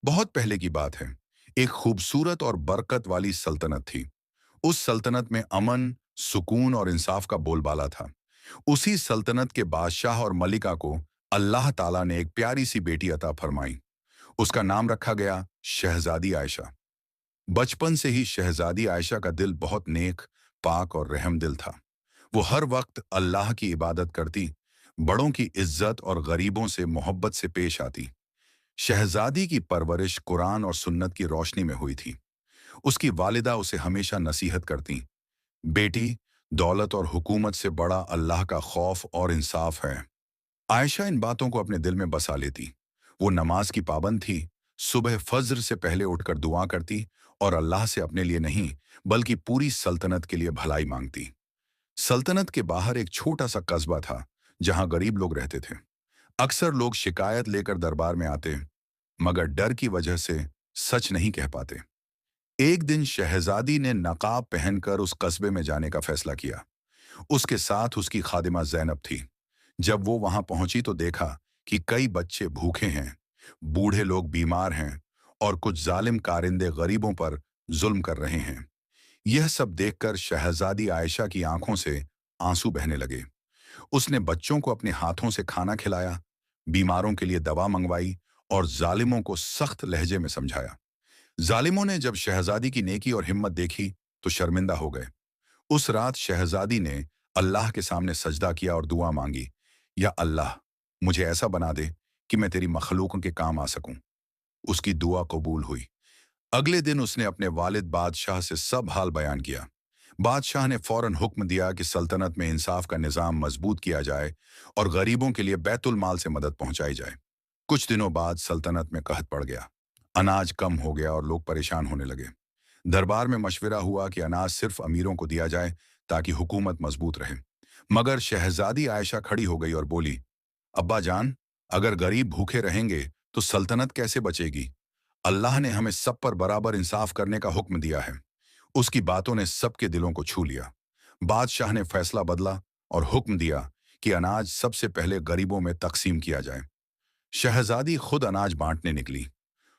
बहुत पहले की बात है। एक खूबसूरत और बरकत वाली सल्तनत थी। उस सल्तनत में अमन, सुकून और इंसाफ का बोलबाला था। उसी सल्तनत के बादशाह और मलिका को अल्लाह ताला ने एक प्यारी सी बेटी अता फरमाई। उसका नाम रखा गया शहजादी आयशा। बचपन से ही शहजादी आयशा का दिल बहुत नेक, पाक और रहम दिल था। वो हर वक्त अल्लाह की इबादत करती, बड़ों की इज्जत और गरीबों से मोहब्बत से पेश आती। शहजादी की परवरिश कुरान और सुन्नत की रोशनी में हुई थी। उसकी वालिदा उसे हमेशा नसीहत करती, बेटी, दौलत और हुकूमत से बड़ा अल्लाह का खौफ और इंसाफ है। आयशा इन बातों को अपने दिल में बसा लेती। वो नमाज की पाबंद थी, सुबह फज्र से पहले उठकर दुआ करती और अल्लाह से अपने लिए नहीं, बल्कि पूरी सल्तनत के लिए भलाई मांगती। सल्तनत के बाहर एक छोटा सा कस्बा था, जहां गरीब लोग रहते थे। अक्सर लोग शिकायत लेकर दरबार में आते, मगर डर की वजह से सच नहीं कह पाते। एक दिन शहजादी ने नकाब पहनकर उस कस्बे में जाने का फैसला किया। उसके साथ उसकी खादिमा ज़ैनब थी। जब वो वहां पहुंची तो देखा कि कई बच्चे भूखे हैं, बूढ़े लोग बीमार हैं और कुछ जालिम कारिंदे गरीबों पर जुल्म कर रहे हैं। यह सब देखकर शहजादी आयशा की आंखों से आंसू बहने लगे। उसने बच्चों को अपने हाथों से खाना खिलाया, बीमारों के लिए दवा मंगवाई और जालिमों को सख्त लहजे में समझाया। जालिमों ने जब शहजादी की नेकी और हिम्मत देखी तो शर्मिंदा हो गए। उस रात शहजादी ने अल्लाह के सामने सजदा किया और दुआ मांगी, या अल्लाह, मुझे ऐसा बना दे कि मैं तेरी मखलूकों के काम आ सकूं। उसकी दुआ कबूल हुई। अगले दिन उसने अपने वालिद बादशाह से सब हाल बयान किया। बादशाह ने फौरन हुक्म दिया कि सल्तनत में इंसाफ का निज़ाम मजबूत किया जाए और गरीबों के लिए बैतुल माल से मदद पहुंचाई जाए। कुछ दिनों बाद सल्तनत में कहत पड़ गया। अनाज कम हो गया और लोग परेशान होने लगे। दरबार में मशवरा हुआ कि अनाज सिर्फ अमीरों को दिया जाए ताकि हुकूमत मजबूत रहे। मगर शहजादी आयशा खड़ी हो गई और बोली, अब्बा जान, अगर गरीब भूखे रहेंगे तो सल्तनत कैसे बचेगी? अल्लाह ने हमें सब पर बराबर इंसाफ करने का हुक्म दिया है। उसकी बातों ने सबके दिलों को छू लिया। बादशाह ने फैसला बदला और हुक्म दिया कि अनाज सबसे पहले गरीबों में तकसीम किया जाए। शहजादी खुद अनाज बांटने निकली।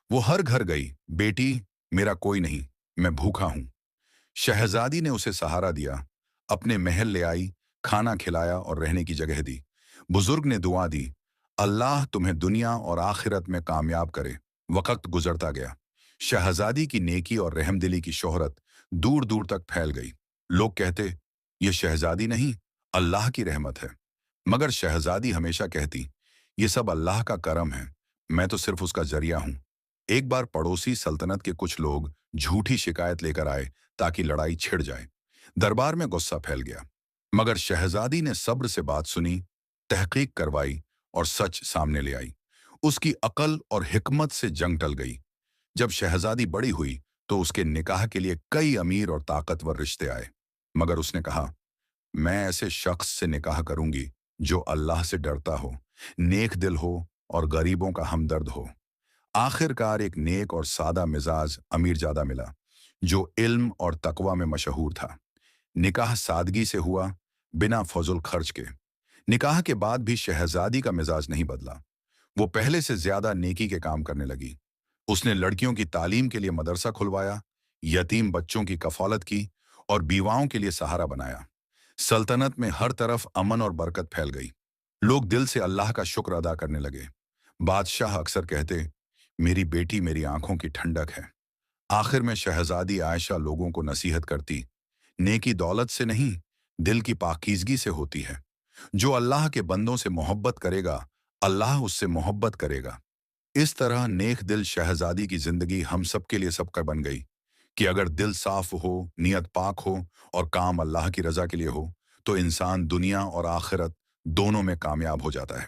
वो हर घर गई, बेटी, मेरा कोई नहीं, मैं भूखा हूं। शहजादी ने उसे सहारा दिया, अपने महल ले आई, खाना खिलाया और रहने की जगह दी। बुजुर्ग ने दुआ दी, अल्लाह तुम्हें दुनिया और आखिरत में कामयाब करे। वक्त गुजरता गया। शहजादी की नेकी और रहमदिली की शोहरत दूर दूर तक फैल गई। लोग कहते, ये शहजादी नहीं, अल्लाह की रहमत है। मगर शहजादी हमेशा कहती, ये सब अल्लाह का करम है, मैं तो सिर्फ उसका जरिया हूं। एक बार पड़ोसी सल्तनत के कुछ लोग झूठी शिकायत लेकर आए ताकि लड़ाई छिड़ जाए। दरबार में गुस्सा फैल गया। मगर शहजादी ने सब्र से बात सुनी, तहकीक करवाई और सच सामने ले आई। उसकी अकल और हिकमत से जंग टल गई। जब शहजादी बड़ी हुई तो उसके निकाह के लिए कई अमीर और ताकतवर रिश्ते आए। मगर उसने कहा, मैं ऐसे शख्स से निकाह करूंगी जो अल्लाह से डरता हो, नेक दिल हो और गरीबों का हमदर्द हो। आखिरकार एक नेक और सादा मिजाज अमीरजादा मिला, जो इल्म और तकवा में मशहूर था। निकाह सादगी से हुआ, बिना फजूल खर्च के। निकाह के बाद भी शहजादी का मिजाज नहीं बदला। वो पहले से ज्यादा नेकी के काम करने लगी। उसने लड़कियों की तालीम के लिए मदरसा खुलवाया, यतीम बच्चों की कफालत की और बीवाओं के लिए सहारा बनाया। सल्तनत में हर तरफ अमन और बरकत फैल गई। लोग दिल से अल्लाह का शुक्र अदा करने लगे। बादशाह अक्सर कहते, मेरी बेटी मेरी आंखों की ठंडक है। आखिर में शहजादी आयशा लोगों को नसीहत करती, नेकी दौलत से नहीं, दिल की पाकीज़गी से होती है। जो अल्लाह के बंदों से मोहब्बत करेगा, अल्लाह उससे मोहब्बत करेगा। इस तरह नेक दिल शहजादी की जिंदगी हम सब के लिए सबका बन गई कि अगर दिल साफ हो, नियत पाक हो और काम अल्लाह की रजा के लिए हो, तो इंसान दुनिया और आखिरत दोनों में कामयाब हो जाता है।